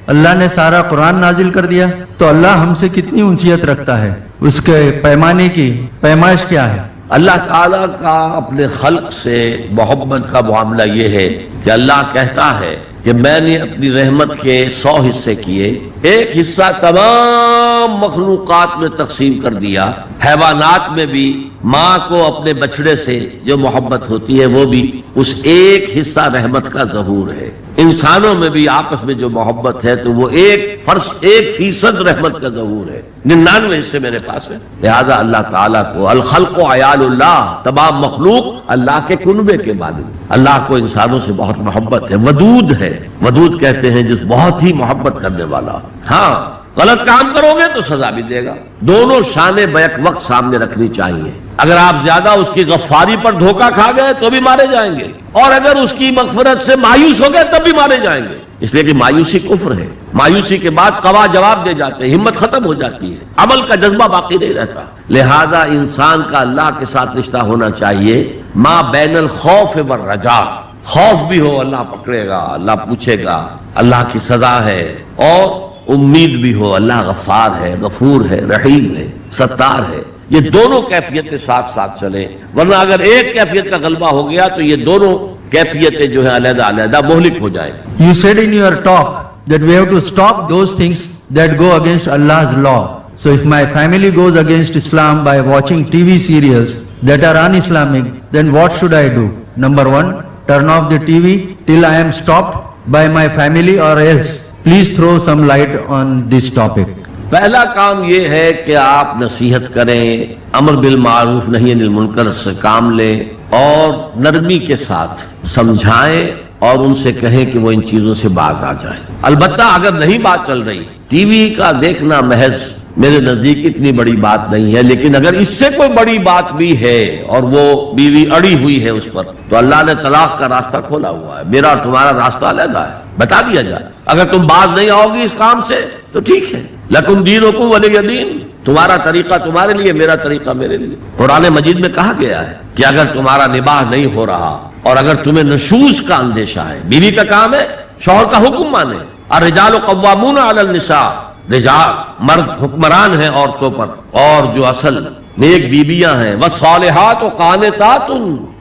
اللہ نے سارا قرآن نازل کر دیا. تو اللہ ہم سے کتنی انسیت رکھتا ہے, اس کے پیمانے کی پیمائش کیا ہے؟ اللہ تعالیٰ کا اپنے خلق سے محبت کا معاملہ یہ ہے کہ اللہ کہتا ہے کہ میں نے اپنی رحمت کے 100 حصے کیے, ایک حصہ تمام مخلوقات میں تقسیم کر دیا. حیوانات میں بھی ماں کو اپنے بچڑے سے جو محبت ہوتی ہے وہ بھی اس ایک حصہ رحمت کا ظہور ہے. انسانوں میں بھی آپس میں جو محبت ہے تو وہ 1% رحمت کا ظہور ہے. 99 حصے میرے پاس ہے. لہذا اللہ تعالیٰ کو الخلق عیال اللہ, تمام مخلوق اللہ کے کنبے کے مانند. اللہ کو انسانوں سے بہت محبت ہے. ودود ہے, ودود کہتے ہیں جس بہت ہی محبت کرنے والا. ہاں غلط کام کرو گے تو سزا بھی دے گا. دونوں شانیں بیک وقت سامنے رکھنی چاہیے. اگر آپ زیادہ اس کی غفاری پر دھوکہ کھا گئے تو بھی مارے جائیں گے, اور اگر اس کی مغفرت سے مایوس ہو گئے تب بھی مارے جائیں گے. اس لیے کہ مایوسی کفر ہے. مایوسی کے بعد قوا جواب دے جاتے ہیں, ہمت ختم ہو جاتی ہے, عمل کا جذبہ باقی نہیں رہتا. لہذا انسان کا اللہ کے ساتھ رشتہ ہونا چاہیے ما بین الخوف والرجاء. خوف بھی ہو, اللہ پکڑے گا, اللہ پوچھے گا, اللہ کی سزا ہے, اور امید بھی ہو اللہ غفار ہے، غفور ہے، رحیم ہے، ستار ہے، یہ دونوں کیفیتیں ساتھ ساتھ چلیں، ورنہ اگر ایک کیفیت کا غلبہ ہو گیا تو یہ دونوں کیفیتیں جو ہے علیحدہ علیحدہ مہلک ہو جائیں. You said in your talk that we have to stop those things that go against Allah's law. So if my family goes against Islam by watching TV serials that are un-Islamic, then what should I do? Number one, turn off the TV till I am stopped by my family, or else. Please throw some light on this topic. پہلا کام یہ ہے کہ آپ نصیحت کریں، امر بالمعروف نہی عن المنکر سے کام لیں اور نرمی کے ساتھ سمجھائیں اور ان سے کہیں کہ وہ ان چیزوں سے باز آ جائیں. البتہ اگر نہیں بات چل رہی، ٹی وی کا دیکھنا محض میرے نزدیک اتنی بڑی بات نہیں ہے، لیکن اگر اس سے کوئی بڑی بات بھی ہے اور وہ بیوی اڑی ہوئی ہے اس پر، تو اللہ نے طلاق کا راستہ کھولا ہوا ہے. میرا اور تمہارا راستہ علیحدہ ہے، بتا دیا جائے. اگر تم باز نہیں آؤ گی اس کام سے تو ٹھیک ہے، لکم دینکم ولی دین، تمہارا طریقہ تمہارے لیے، میرا طریقہ میرے لیے. قرآن مجید میں کہا گیا ہے کہ اگر تمہارا نباہ نہیں ہو رہا اور اگر تمہیں نشوز کا اندیشہ ہے، بیوی کا کام ہے شوہر کا حکم مانے. الرجال قوامون علی النساء، رجال مرد حکمران ہیں عورتوں پر، اور جو اصل نیک بیویاں ہیں والصالحات قانتات،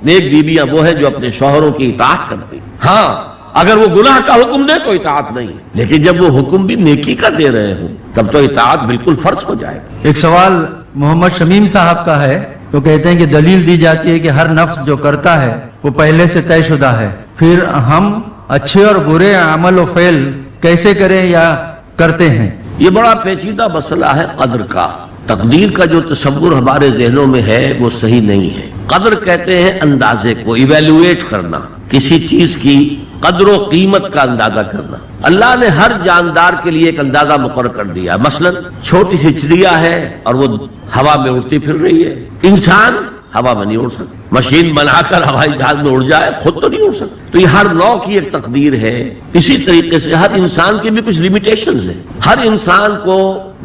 نیک بیویاں وہ ہیں جو اپنے شوہروں کی اطاعت کرتی. ہاں اگر وہ گناہ کا حکم دے تو اطاعت نہیں، لیکن جب وہ حکم بھی نیکی کا دے رہے ہوں تب تو اطاعت بالکل فرض ہو جائے. ایک سوال محمد شمیم صاحب کا ہے، تو کہتے ہیں کہ دلیل دی جاتی ہے کہ ہر نفس جو کرتا ہے وہ پہلے سے طے شدہ ہے، پھر ہم اچھے اور برے عمل و فعل کیسے کریں یا کرتے ہیں؟ یہ بڑا پیچیدہ مسئلہ ہے قدر کا. تقدیر کا جو تصور ہمارے ذہنوں میں ہے وہ صحیح نہیں ہے. قدر کہتے ہیں اندازے کو، ایویلویٹ کرنا، کسی چیز کی قدر و قیمت کا اندازہ کرنا. اللہ نے ہر جاندار کے لیے ایک اندازہ مقرر کر دیا. مثلا چھوٹی سی چڑیا ہے اور وہ ہوا میں اڑتی پھر رہی ہے. انسان ہوا میں نہیں اڑ سکتا، مشین بنا کر ہوائی جہاز میں اڑ جائے خود تو نہیں اڑ سکتا. تو یہ ہر نوع کی ایک تقدیر ہے. اسی طریقے سے ہر انسان کی بھی کچھ لیمیٹیشنز ہیں. ہر انسان کو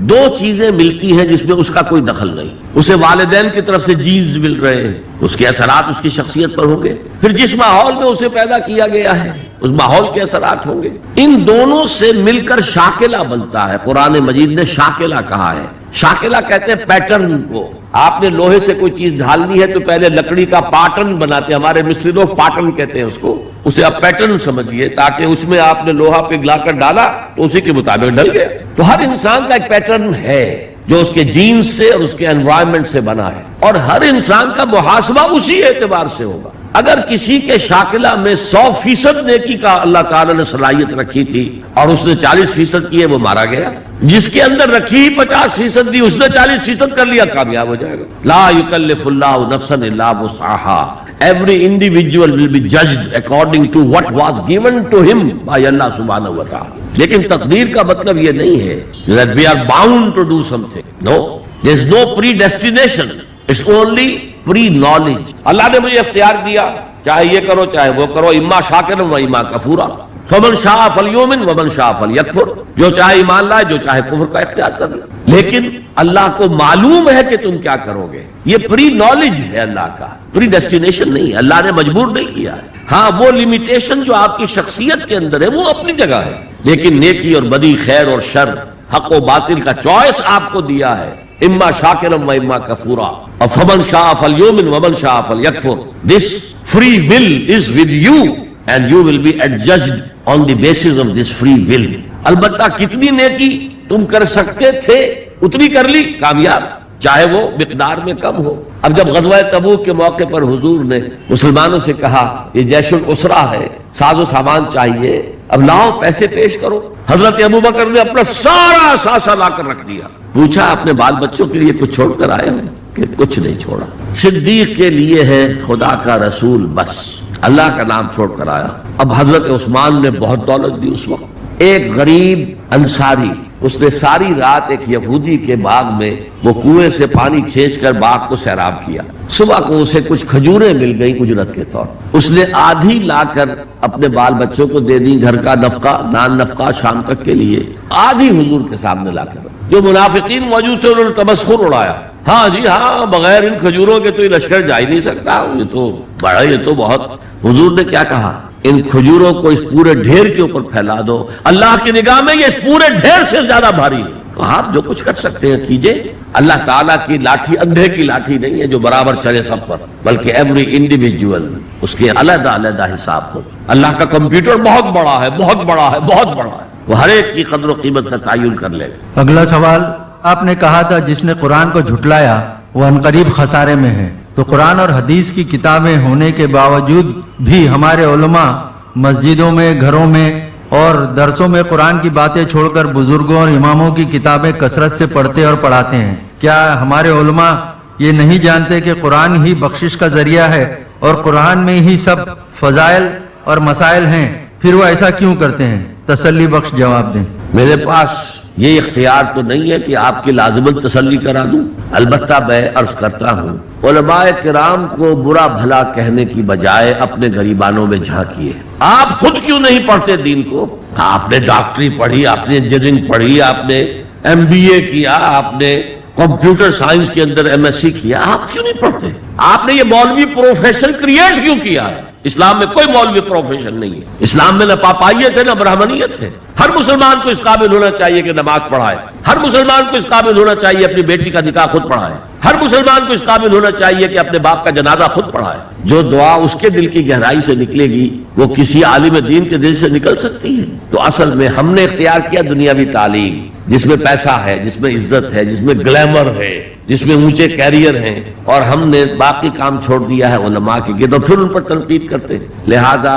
دو چیزیں ملتی ہیں جس میں اس کا کوئی دخل نہیں. اسے والدین کی طرف سے جینز مل رہے ہیں، اس کے اثرات اس کی شخصیت پر ہوں گے. پھر جس ماحول میں اسے پیدا کیا گیا ہے اس ماحول کے اثرات ہوں گے. ان دونوں سے مل کر شاکلہ بنتا ہے. قرآن مجید نے شاکلہ کہا ہے. شاکلہ کہتے ہیں پیٹرن کو. آپ نے لوہے سے کوئی چیز ڈھالنی ہے تو پہلے لکڑی کا پیٹرن بناتے، ہمارے مصری لوگ پیٹرن کہتے ہیں اس کو. اسے آپ پیٹرن سمجھیے تاکہ اس میں آپ نے لوہا پگھلا کر ڈالا تو اسی کے مطابق ڈل گیا. تو ہر انسان کا ایک پیٹرن ہے جو اس کے جینز سے اور اس کے انوائرمنٹ سے بنا ہے، اور ہر انسان کا محاسبہ اسی اعتبار سے ہوگا. اگر کسی کے شاکلہ میں 100% نیکی کا اللہ تعالیٰ نے صلاحیت رکھی تھی اور اس نے 40% کی ہے، وہ مارا گیا. جس کے اندر رکھی 50% دی، اس نے 40% کر لیا، کامیاب ہو جائے گا. لا یکلف اللہ نفسا الا وسعها. Every individual will be judged according to what was given to him by Allah subhanahu wa ta'ala. لیکن تقدیر کا مطلب یہ نہیں ہے that we are bound to do something. No, there is no predestination. It's only pre-knowledge. اللہ نے مجھے اختیار دیا، چاہے یہ کرو چاہے وہ کرو، اما شاکرا و اما کفورا. فمن شاء فلیؤمن ومن شاء فلیکفر. جو چاہے ایمان لائے، جو چاہے کفر کا اختیار کر لے. لیکن اللہ کو معلوم ہے کہ تم کیا کرو گے. یہ پری نالج ہے اللہ کا، پری ڈیسٹینیشن نہیں. اللہ نے مجبور نہیں کیا ہے. ہاں وہ لمیٹیشن جو آپ کی شخصیت کے اندر ہے وہ اپنی جگہ ہے، لیکن نیکی اور بدی، خیر اور شر، حق و باطل کا چوائس آپ کو دیا ہے. اما شاکرا و اما کفورا. فمن شاء فلیؤمن ومن شاء فلیکفر. This free will is with you and you will be adjudged on the basis of this free will. البتہ کتنی نیکی تم کر سکتے تھے اتنی کر لی، کامیاب، چاہے وہ مقدار میں کم ہو. اب جب غزوہ تبوک کے موقع پر حضور نے مسلمانوں سے کہا یہ جیش الاسرہ ہے، ساز و سامان چاہیے، اب لاؤ پیسے پیش کرو. حضرت ابوبکر نے اپنا سارا ساسا لا کر رکھ دیا. پوچھا اپنے بال بچوں کے لیے کچھ چھوڑ کر آئے ہیں؟ کہ کچھ نہیں چھوڑا. صدیق کے لیے ہے خدا کا رسول، بس اللہ کا نام چھوڑ کر آیا. اب حضرت عثمان نے بہت دولت دی اس وقت. ایک غریب انصاری، اس نے ساری رات ایک یہودی کے باغ میں وہ کنویں سے پانی کھینچ کر باغ کو سیراب کیا. صبح کو اسے کچھ کھجوریں مل گئی اجرت کے طور. اس نے آدھی لا کر اپنے بال بچوں کو دے دی، گھر کا نفقہ، نان نفقہ شام تک کے لیے. آدھی حضور کے سامنے لا کر. جو منافقین موجود تھے انہوں نے تمسخر اڑایا. ہاں جی ہاں، بغیر ان کھجوروں کے تو یہ لشکر جا ہی نہیں سکتا، یہ تو بڑا، یہ تو بہت. حضور نے کیا کہا؟ ان کھجوروں کو اس پورے ڈھیر کے اوپر پھیلا دو، اللہ کی نگاہ میں یہ اس پورے ڈھیر سے زیادہ بھاری ہے۔ تو آپ جو کچھ کر سکتے ہیں کیجئے۔ اللہ تعالیٰ کی لاٹھی اندھے کی لاٹھی نہیں ہے جو برابر چلے سب پر، بلکہ ایوری انڈیویجول اس کے علیحدہ علیحدہ حساب ہو۔ اللہ کا کمپیوٹر بہت بڑا ہے، بہت بڑا ہے، بہت بڑا ہے، وہ ہر ایک کی قدر و قیمت کا تعین کر لے گا۔ اگلا سوال، آپ نے کہا تھا جس نے قرآن کو جھٹلایا وہ عنقریب خسارے میں ہے، تو قرآن اور حدیث کی کتابیں ہونے کے باوجود بھی ہمارے علماء مسجدوں میں، گھروں میں اور درسوں میں قرآن کی باتیں چھوڑ کر بزرگوں اور اماموں کی کتابیں کثرت سے پڑھتے اور پڑھاتے ہیں۔ کیا ہمارے علماء یہ نہیں جانتے کہ قرآن ہی بخشش کا ذریعہ ہے اور قرآن میں ہی سب فضائل اور مسائل ہیں؟ پھر وہ ایسا کیوں کرتے ہیں؟ تسلی بخش جواب دیں۔ میرے پاس یہ اختیار تو نہیں ہے کہ آپ کی لازمن تسلی کرا دوں، البتہ میں عرض کرتا ہوں علماء کرام کو برا بھلا کہنے کی بجائے اپنے گریبانوں میں جھانکیے۔ آپ خود کیوں نہیں پڑھتے دین کو؟ آپ نے ڈاکٹری پڑھی، آپ نے انجینئرنگ پڑھی، آپ نے MBA کیا، آپ نے کمپیوٹر سائنس کے اندر MSc کیا، آپ کیوں نہیں پڑھتے؟ آپ نے یہ مولوی پروفیشن کریٹ کیوں کیا ہے؟ اسلام میں کوئی مولوی پروفیشن نہیں ہے۔ اسلام میں نہ پاپائیت ہے نہ برہمنیت ہے۔ ہر مسلمان کو اس قابل ہونا چاہیے کہ نماز پڑھائے، ہر مسلمان کو اس قابل ہونا چاہیے اپنی بیٹی کا نکاح خود پڑھائے، ہر مسلمان کو اس قابل ہونا چاہیے کہ اپنے باپ کا جنازہ خود پڑھائے۔ جو دعا اس کے دل کی گہرائی سے نکلے گی وہ کسی عالم دین کے دل سے نکل سکتی ہے۔ تو اصل میں ہم نے اختیار کیا دنیاوی تعلیم، جس میں پیسہ ہے، جس میں عزت ہے، جس میں گلیمر ہے، جس میں اونچے کیریئر ہیں، اور ہم نے باقی کام چھوڑ دیا ہے علماء کے، تو پھر ان پر تنقید کرتے ہیں۔ لہذا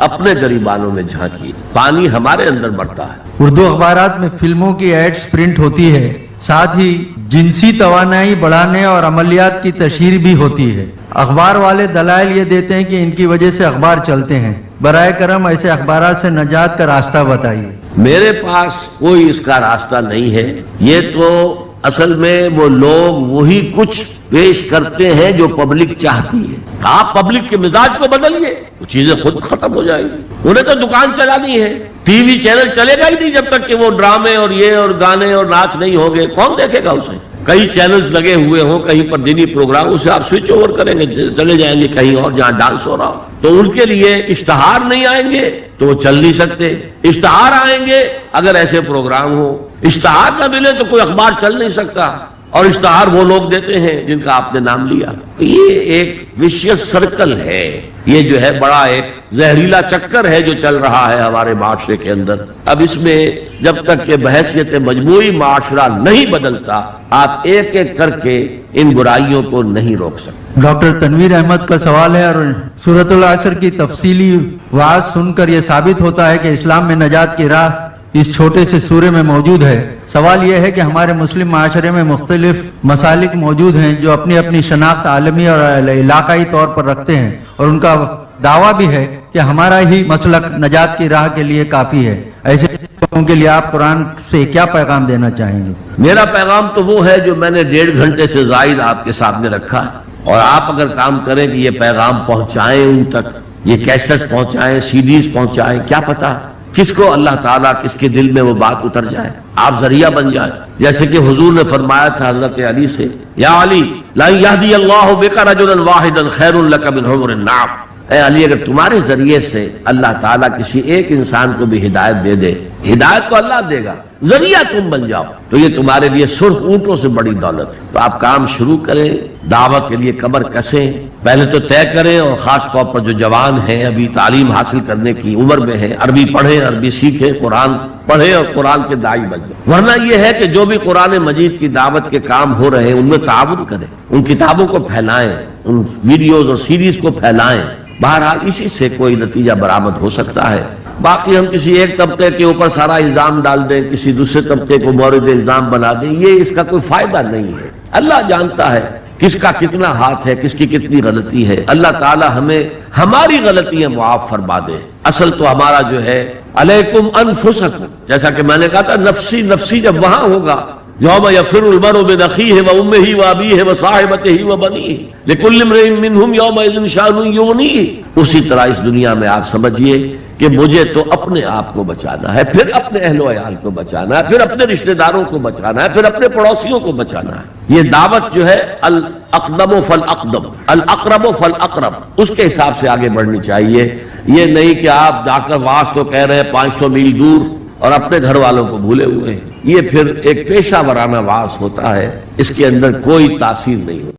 اپنے گریبانوں میں جھانکیے، پانی ہمارے اندر بڑھتا ہے۔ اردو اخبارات میں فلموں کی ایڈز پرنٹ ہوتی ہے، ساتھ ہی جنسی توانائی بڑھانے اور عملیات کی تشہیر بھی ہوتی ہے۔ اخبار والے دلائل یہ دیتے ہیں کہ ان کی وجہ سے اخبار چلتے ہیں۔ برائے کرم ایسے اخبارات سے نجات کا راستہ بتائیے۔ میرے پاس کوئی اس کا راستہ نہیں ہے۔ یہ تو اصل میں وہ لوگ وہی کچھ پیش کرتے ہیں جو پبلک چاہتی ہے۔ آپ پبلک کے مزاج کو بدلیے، وہ چیزیں خود ختم ہو جائیں گی۔ انہیں تو دکان چلانی ہے، ٹی وی چینل چلے گا ہی نہیں جب تک کہ وہ ڈرامے اور یہ اور گانے اور ناچ نہیں ہوں گے۔ کون دیکھے گا اسے؟ کئی چینلز لگے ہوئے ہوں کہیں پر دینی پروگرام، اسے آپ سوئچ اوور کریں گے، چلے جائیں گے کہیں اور جہاں ڈانس ہو رہا ہو۔ تو ان کے لیے اشتہار نہیں آئیں گے تو وہ چل نہیں سکتے، اشتہار آئیں گے اگر ایسے پروگرام ہو۔ اشتہار نہ ملے تو کوئی اخبار چل نہیں سکتا، اور اشتہار وہ لوگ دیتے ہیں جن کا آپ نے نام لیا۔ یہ ایک وشیس سرکل ہے، یہ جو ہے بڑا ایک زہریلا چکر ہے جو چل رہا ہے ہمارے معاشرے کے اندر۔ اب اس میں جب تک کہ بحیثیت مجموعی معاشرہ نہیں بدلتا، آپ ایک ایک کر کے ان برائیوں کو نہیں روک سکتے۔ ڈاکٹر تنویر احمد کا سوال ہے، اور سورۃ العصر کی تفصیلی وعظ سن کر یہ ثابت ہوتا ہے کہ اسلام میں نجات کی راہ اس چھوٹے سے سورے میں موجود ہے۔ سوال یہ ہے کہ ہمارے مسلم معاشرے میں مختلف مسالک موجود ہیں جو اپنی اپنی شناخت عالمی اور علاقائی طور پر رکھتے ہیں، اور ان کا دعویٰ بھی ہے کہ ہمارا ہی مسلک نجات کی راہ کے لیے کافی ہے۔ ایسے لوگوں کے لیے آپ قرآن سے کیا پیغام دینا چاہیں گے؟ میرا پیغام تو وہ ہے جو میں نے 1.5 گھنٹے سے زائد آپ کے سامنے رکھا، اور آپ اگر کام کریں کہ یہ پیغام پہنچائیں ان تک، یہ کیسٹ پہنچائیں، CDs پہنچائیں، کیا پتا کس کو اللہ تعالیٰ کس کے دل میں وہ بات اتر جائے، آپ ذریعہ بن جائیں۔ جیسے کہ حضور نے فرمایا تھا حضرت علی سے، یا علی لا یہدی اللہ بک رجلا واحدا خیر لک من حمر النعم، اے علی اگر تمہارے ذریعے سے اللہ تعالیٰ کسی ایک انسان کو بھی ہدایت دے دے، ہدایت تو اللہ دے گا، ذریعہ تم بن جاؤ، تو یہ تمہارے لیے سرخ اونٹوں سے بڑی دولت ہے۔ تو آپ کام شروع کریں، دعوت کے لیے کمر کسیں، پہلے تو طے کریں، اور خاص طور پر جو جوان ہیں ابھی تعلیم حاصل کرنے کی عمر میں ہیں، عربی پڑھیں، عربی سیکھیں، قرآن پڑھیں اور قرآن کے داعی بن جائیں۔ ورنہ یہ ہے کہ جو بھی قرآن مجید کی دعوت کے کام ہو رہے ہیں ان میں تعاون کریں، ان کتابوں کو پھیلائیں، ان ویڈیوز اور سیریز کو پھیلائیں۔ بہرحال اسی سے کوئی نتیجہ برآمد ہو سکتا ہے۔ باقی ہم کسی ایک طبقے کے اوپر سارا الزام ڈال دیں، کسی دوسرے طبقے کو مورد الزام بنا دیں، یہ اس کا کوئی فائدہ نہیں ہے۔ اللہ جانتا ہے کس کا کتنا ہاتھ ہے، کس کی کتنی غلطی ہے۔ اللہ تعالی ہمیں ہماری غلطیاں معاف فرما دے۔ اصل تو ہمارا جو ہے علیکم انفسکم، جیسا کہ میں نے کہا تھا نفسی نفسی جب وہاں ہوگا، یوم یفر المرء من اخیہ و امہ و ابیہ و صاحبتہ و بنیہ لکل امرئ منہم یومئذ شأن یغنیہ، اسی طرح اس دنیا میں آپ سمجھیے کہ مجھے تو اپنے آپ کو بچانا ہے، پھر اپنے اہل و عیال کو بچانا ہے، پھر اپنے رشتہ داروں کو بچانا ہے، پھر اپنے پڑوسیوں کو بچانا ہے۔ یہ دعوت جو ہے الاقدم فالاقدم، الاقرب فالاقرب، اس کے حساب سے آگے بڑھنی چاہیے۔ یہ نہیں کہ آپ ڈاکٹر واس تو کہہ رہے ہیں 500 میل دور اور اپنے گھر والوں کو بھولے ہوئے ہیں. یہ پھر ایک پیشہ ورانہ واس ہوتا ہے، اس کے اندر کوئی تاثیر نہیں ہوتی.